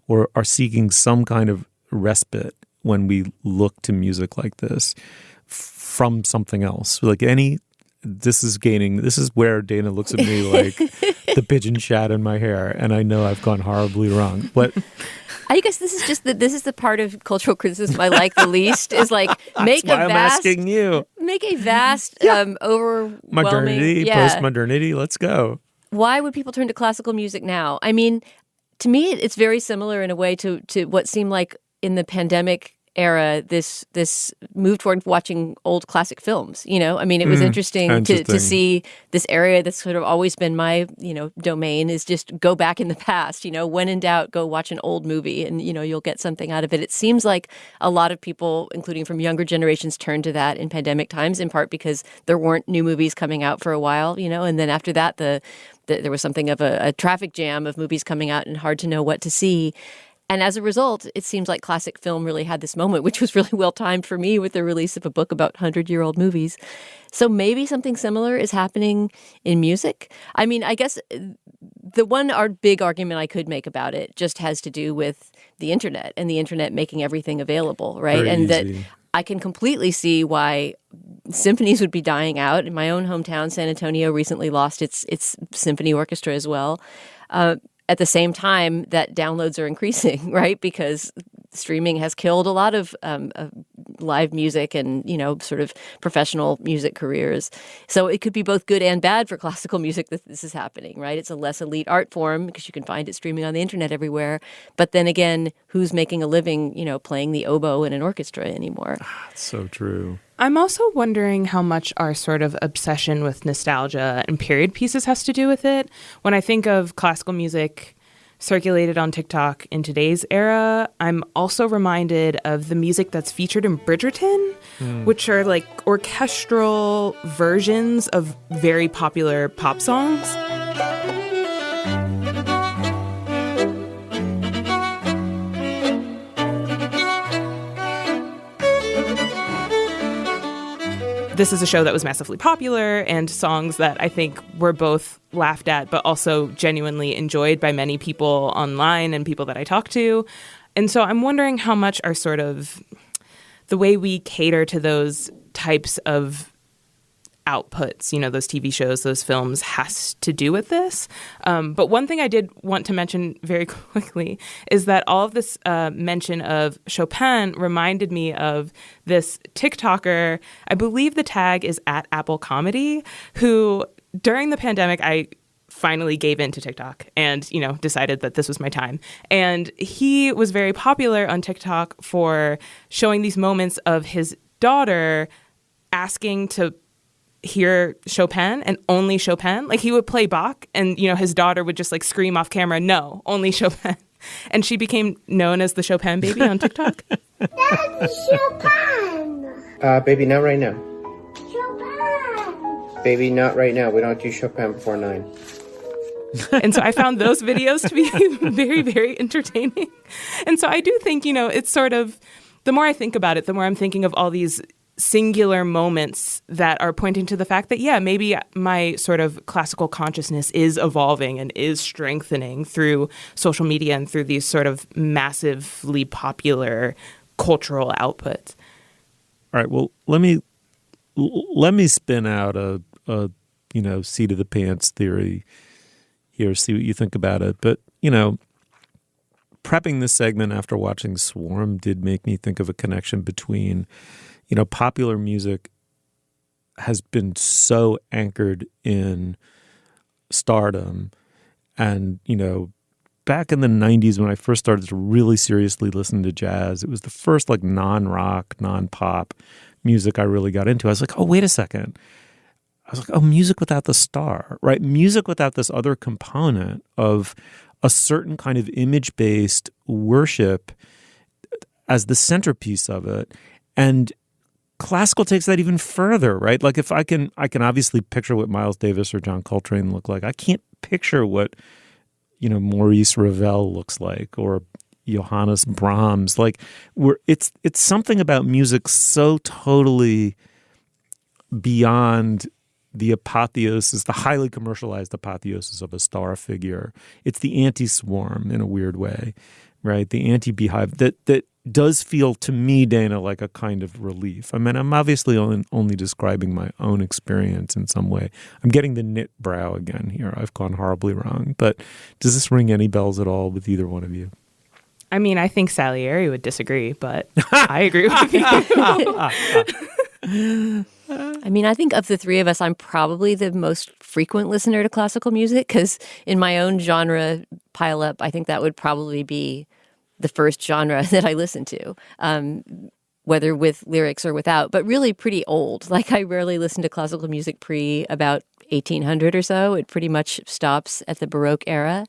or are seeking some kind of respite when we look to music like this from something else. This is where Dana looks at me like the pigeon shat in my hair, and I know I've gone horribly wrong. But
I guess this is the part of cultural criticism I like the least is make
I'm asking you.
Make a vast, overwhelming
modernity, postmodernity. Let's go.
Why would people turn to classical music now? I mean, to me, it's very similar in a way to what seemed like in the pandemic era, this move toward watching old classic films. It was interesting to see this area that's sort of always been my, domain is just go back in the past. When in doubt, go watch an old movie and, you'll get something out of it. It seems like a lot of people, including from younger generations, turned to that in pandemic times, in part because there weren't new movies coming out for a while, and then after that, there was something of a traffic jam of movies coming out and hard to know what to see. And as a result, it seems like classic film really had this moment, which was really well timed for me with the release of a book about 100-year-old movies. So maybe something similar is happening in music. I mean, I guess our big argument I could make about it just has to do with the internet and the internet making everything available, right?
Very
and
easy.
That I can completely see why symphonies would be dying out. In my own hometown, San Antonio recently lost its symphony orchestra as well. At the same time that downloads are increasing, right? Because streaming has killed a lot of live music and, sort of professional music careers. So it could be both good and bad for classical music that this is happening, right? It's a less elite art form because you can find it streaming on the internet everywhere. But then again, who's making a living, playing the oboe in an orchestra anymore?
It's so true.
I'm also wondering how much our sort of obsession with nostalgia and period pieces has to do with it. When I think of classical music circulated on TikTok in today's era, I'm also reminded of the music that's featured in Bridgerton, which are like orchestral versions of very popular pop songs. This is a show that was massively popular and songs that I think were both laughed at but also genuinely enjoyed by many people online and people that I talk to. And so I'm wondering how much our sort of the way we cater to those types of outputs, those TV shows, those films, has to do with this. But one thing I did want to mention very quickly is that all of this mention of Chopin reminded me of this TikToker, I believe the tag is @AppleComedy, who during the pandemic, I finally gave in to TikTok and, decided that this was my time. And he was very popular on TikTok for showing these moments of his daughter asking to hear Chopin and only Chopin. Like he would play Bach and, his daughter would just like scream off camera, no, only Chopin. And she became known as the Chopin baby on TikTok.
That's Chopin.
Baby, not right now.
Chopin.
Baby, not right now. We don't do Chopin before 9.
And so I found those videos to be very, very entertaining. And so I do think, it's sort of, the more I think about it, the more I'm thinking of all these singular moments that are pointing to the fact that, yeah, maybe my sort of classical consciousness is evolving and is strengthening through social media and through these sort of massively popular cultural outputs.
All right. Well, let me spin out a seat of the pants theory here, see what you think about it. But, prepping this segment after watching Swarm did make me think of a connection between popular music has been so anchored in stardom. And, back in the 90s when I first started to really seriously listen to jazz, it was the first like non-rock, non-pop music I really got into. I was like, oh, wait a second. I was like, oh, music without the star, right? Music without this other component of a certain kind of image-based worship as the centerpiece of it. And classical takes that even further, right? Like if I can obviously picture what Miles Davis or John Coltrane look like. I can't picture what, Maurice Ravel looks like or Johannes Brahms. Like it's something about music so totally beyond the apotheosis, the highly commercialized apotheosis of a star figure. It's the anti-Swarm in a weird way, right? The anti-Beehive that does feel to me, Dana, like a kind of relief. I mean, I'm obviously only describing my own experience in some way. I'm getting the knit brow again here. I've gone horribly wrong. But does this ring any bells at all with either one of you?
I mean, I think Salieri would disagree, but I agree with you.
I mean, I think of the three of us, I'm probably the most frequent listener to classical music because in my own genre pileup, I think that would probably be the first genre that I listen to, whether with lyrics or without, but really pretty old. Like I rarely listen to classical music pre about 1800 or so. It pretty much stops at the Baroque era.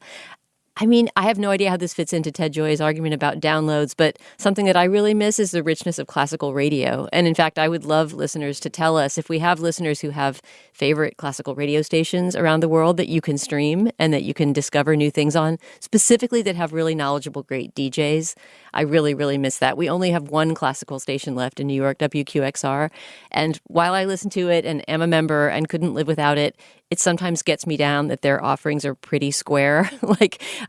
I mean, I have no idea how this fits into Ted Joy's argument about downloads, but something that I really miss is the richness of classical radio. And in fact, I would love listeners to tell us if we have listeners who have favorite classical radio stations around the world that you can stream and that you can discover new things on, specifically that have really knowledgeable, great DJs. I really, really miss that. We only have one classical station left in New York, WQXR. And while I listen to it and am a member and couldn't live without it, it sometimes gets me down that their offerings are pretty square.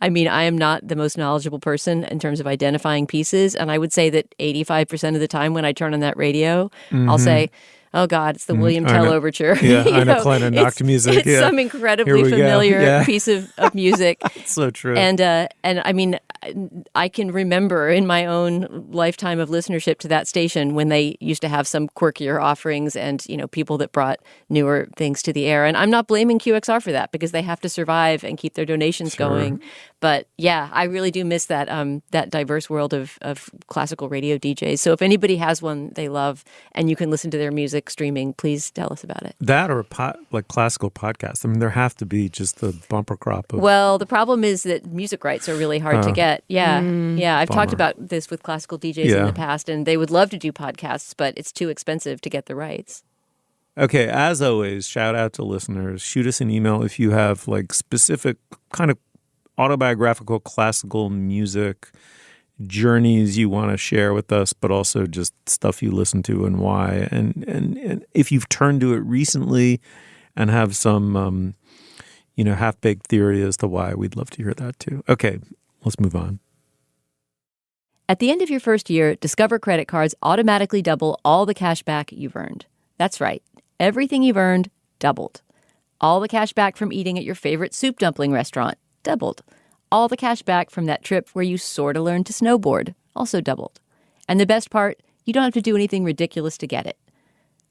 I mean, I am not the most knowledgeable person in terms of identifying pieces. And I would say that 85% of the time when I turn on that radio, I'll say, oh, God, it's the William Tell Overture.
Yeah, Eine kleine Nachtmusik.
It's some incredibly familiar piece of music.
It's so true.
And I mean, I can remember in my own lifetime of listenership to that station when they used to have some quirkier offerings and, people that brought newer things to the air. And I'm not blaming QXR for that because they have to survive and keep their donations going. But yeah, I really do miss that that diverse world of classical radio DJs. So if anybody has one they love and you can listen to their music streaming, please tell us about it.
That or like classical podcasts. I mean, there have to be just the bumper crop of...
Well, the problem is that music rights are really hard to get. Yeah. Yeah. I've talked about this with classical DJs in the past, and they would love to do podcasts, but it's too expensive to get the rights.
Okay. As always, shout out to listeners. Shoot us an email if you have like specific kind of autobiographical classical music journeys you want to share with us, but also just stuff you listen to and why. And if you've turned to it recently and have some, half-baked theory as to why, we'd love to hear that too. Okay, let's move on.
At the end of your first year, Discover credit cards automatically double all the cash back you've earned. That's right. Everything you've earned, doubled. All the cash back from eating at your favorite soup dumpling restaurant, doubled. All the cash back from that trip where you sort of learned to snowboard, also doubled. And the best part, you don't have to do anything ridiculous to get it.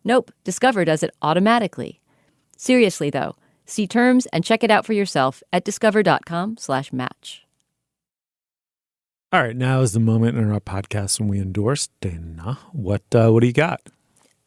Nope, Discover does it automatically. Seriously, though, see terms and check it out for yourself at discover.com/match.
All right, now is the moment in our podcast when we endorse. Dana, what do you got?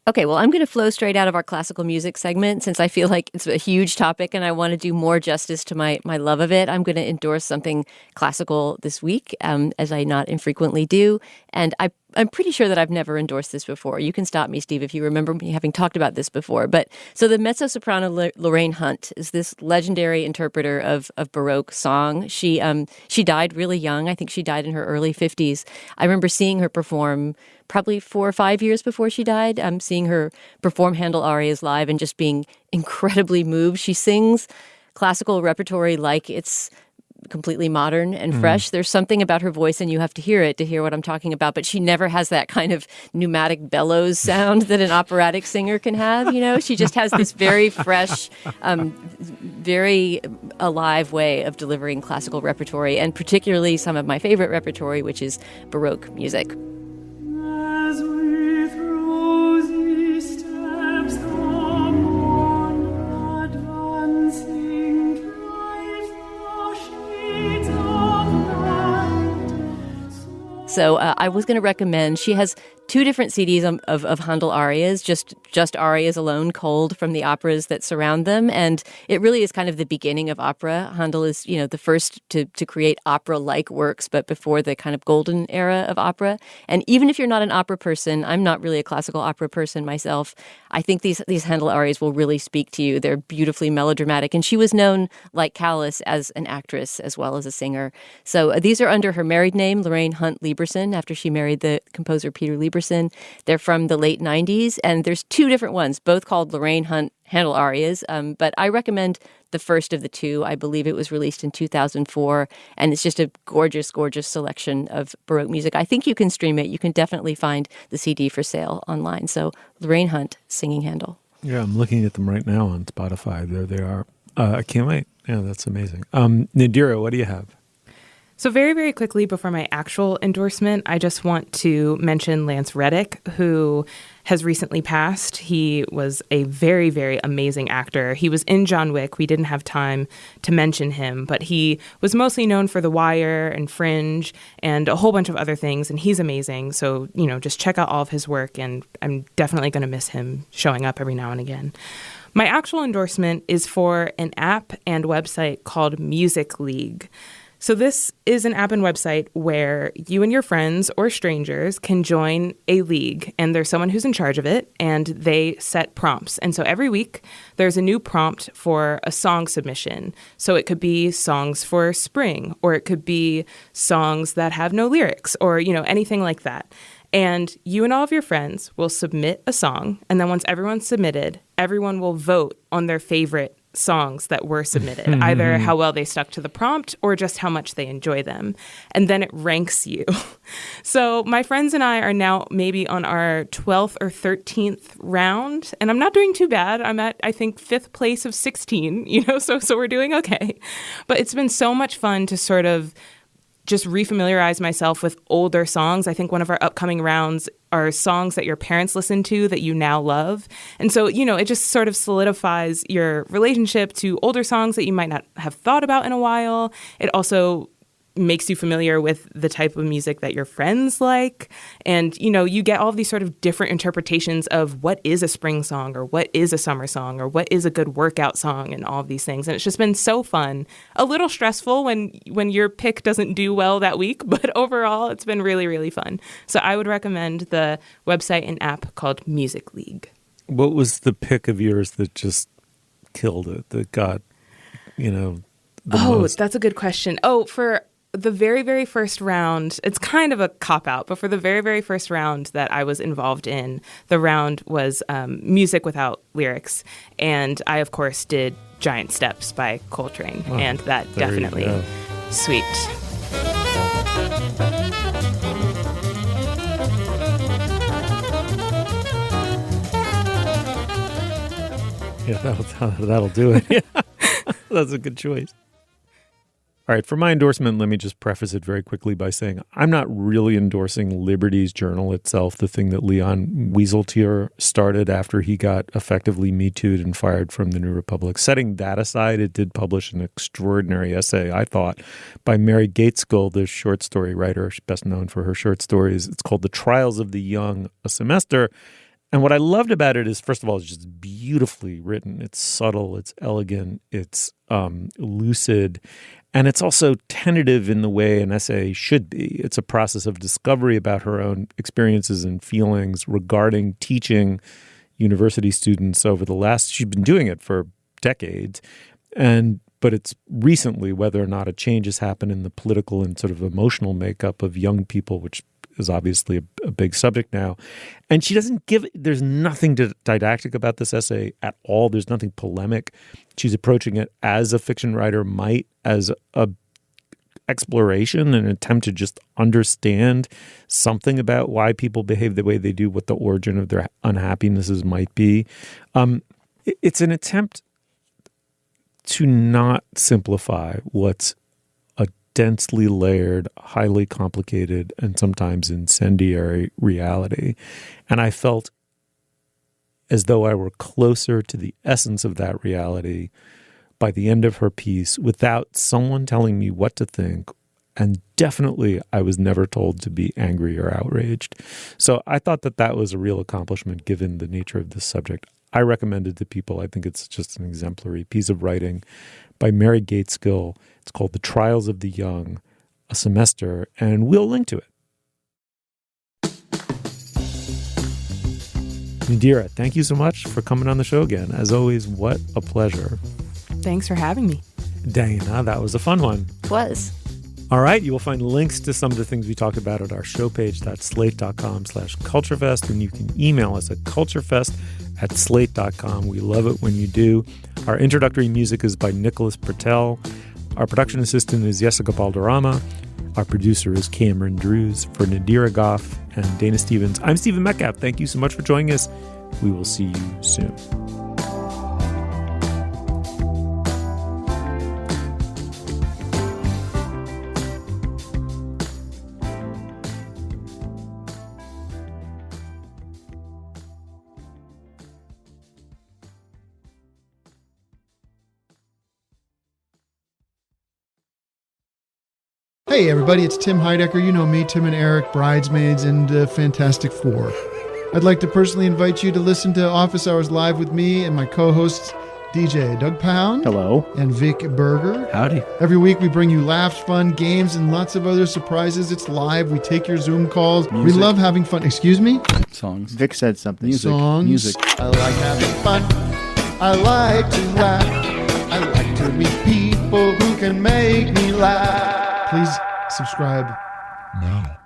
Okay, well, I'm going to flow straight out of our classical music segment since I feel like it's a huge topic and I want to do more justice to my love of it. I'm going to endorse something classical this week, as I not infrequently do. And I'm pretty sure that I've never endorsed this before. You can stop me, Steve, if you remember me having talked about this before. But so the mezzo-soprano Lorraine Hunt is this legendary interpreter of Baroque song. She died really young. I think she died in her early 50s. I remember seeing her perform probably 4 or 5 years before she died. I'm seeing her perform Handel arias live and just being incredibly moved. She sings classical repertory like it's completely modern and fresh. There's something about her voice, and you have to hear it to hear what I'm talking about, but she never has that kind of pneumatic bellows sound that an operatic singer can have, you know? She just has this very fresh, very alive way of delivering classical repertory, and particularly some of my favorite repertory, which is Baroque music. So I was going to recommend, she has 2 different CDs of Handel arias, just arias alone, culled from the operas that surround them. And it really is kind of the beginning of opera. Handel is, the first to create opera-like works, but before the kind of golden era of opera. And even if you're not an opera person, I'm not really a classical opera person myself, I think these Handel arias will really speak to you. They're beautifully melodramatic. And she was known, like Callas, as an actress as well as a singer. So these are under her married name, Lorraine Hunt Lieberson, after she married the composer Peter Lieberson. They're from the late 90s, and there's 2 different ones, both called Lorraine Hunt Handel arias, but I recommend the first of the 2. I believe it was released in 2004, and it's just a gorgeous, gorgeous selection of Baroque music. I think you can stream it. You can definitely find the CD for sale online. So Lorraine Hunt singing Handel.
Yeah, I'm looking at them right now on Spotify. There they are. I can't wait. Yeah, that's amazing. Nadira, what do you have?
So very, very quickly before my actual endorsement, I just want to mention Lance Reddick, who has recently passed. He was a very, very amazing actor. He was in John Wick. We didn't have time to mention him, but he was mostly known for The Wire and Fringe and a whole bunch of other things, and he's amazing. So, just check out all of his work, and I'm definitely going to miss him showing up every now and again. My actual endorsement is for an app and website called Music League. So this is an app and website where you and your friends or strangers can join a league, and there's someone who's in charge of it, and they set prompts. And so every week there's a new prompt for a song submission. So it could be songs for spring, or it could be songs that have no lyrics, or, anything like that. And you and all of your friends will submit a song, and then once everyone's submitted, everyone will vote on their favorite songs that were submitted, either how well they stuck to the prompt or just how much they enjoy them. And then it ranks you. So my friends and I are now maybe on our 12th or 13th round, and I'm not doing too bad. I'm at, I think, 5th place of 16, so we're doing okay. But it's been so much fun to sort of just refamiliarize myself with older songs. I think one of our upcoming rounds are songs that your parents listened to that you now love. And so, it just sort of solidifies your relationship to older songs that you might not have thought about in a while. It also makes you familiar with the type of music that your friends like. And, you get all of these sort of different interpretations of what is a spring song or what is a summer song or what is a good workout song and all of these things. And it's just been so fun. A little stressful when your pick doesn't do well that week, but overall it's been really, really fun. So I would recommend the website and app called Music League.
What was the pick of yours that just killed it, that got, the most?
That's a good question. For the very, very first round, it's kind of a cop-out, but for the very, very first round that I was involved in, the round was music without lyrics. And I, of course, did Giant Steps by Coltrane, and that definitely sweet.
Yeah, that'll do it. Yeah. That's a good choice. All right, for my endorsement, let me just preface it very quickly by saying I'm not really endorsing Liberty's Journal itself, the thing that Leon Wieseltier started after he got effectively Me Too'd and fired from the New Republic. Setting that aside, it did publish an extraordinary essay, I thought, by Mary Gaitskill, the short story writer. She's best known for her short stories. It's called The Trials of the Young, a Semester. And what I loved about it is, first of all, it's just beautifully written. It's subtle, it's elegant, it's lucid, and it's also tentative in the way an essay should be. It's a process of discovery about her own experiences and feelings regarding teaching university students over the last, she's been doing it for decades. But it's recently whether or not a change has happened in the political and sort of emotional makeup of young people, which is obviously a big subject now. And she doesn't there's nothing didactic about this essay at all. There's nothing polemic. She's approaching it as a fiction writer might, as a exploration, an attempt to just understand something about why people behave the way they do, what the origin of their unhappinesses might be. It's an attempt to not simplify what's densely layered, highly complicated, and sometimes incendiary reality. And I felt as though I were closer to the essence of that reality by the end of her piece without someone telling me what to think. And definitely I was never told to be angry or outraged. So I thought that was a real accomplishment given the nature of this subject. I recommend it to people. I think it's just an exemplary piece of writing by Mary Gaitskill. It's called The Trials of the Young, a Semester, and we'll link to it. Nadira, thank you so much for coming on the show again. As always, what a pleasure.
Thanks for having me.
Dana, that was a fun one.
It was.
All right, you will find links to some of the things we talked about at our show page. That's slate.com/culturefest, and you can email us at culturefest@slate.com. We love it when you do. Our introductory music is by Nicholas Pertel. Our production assistant is Yesica Balderrama. Our producer is Cameron Drews. For Nadira Goffe and Dana Stevens, I'm Stephen Metcalf. Thank you so much for joining us. We will see you soon.
Hey everybody, it's Tim Heidecker. You know me, Tim and Eric, Bridesmaids, and Fantastic Four. I'd like to personally invite you to listen to Office Hours Live with me and my co-hosts, DJ Doug Pound.
Hello.
And Vic Berger.
Howdy.
Every week we bring you laughs, fun, games, and lots of other surprises. It's live. We take your Zoom calls.
Music.
We love having fun. Excuse me?
Songs. Vic said something. Music.
Songs.
Music.
I like having fun. I like to laugh. I like to meet people who can make me laugh. Please subscribe now.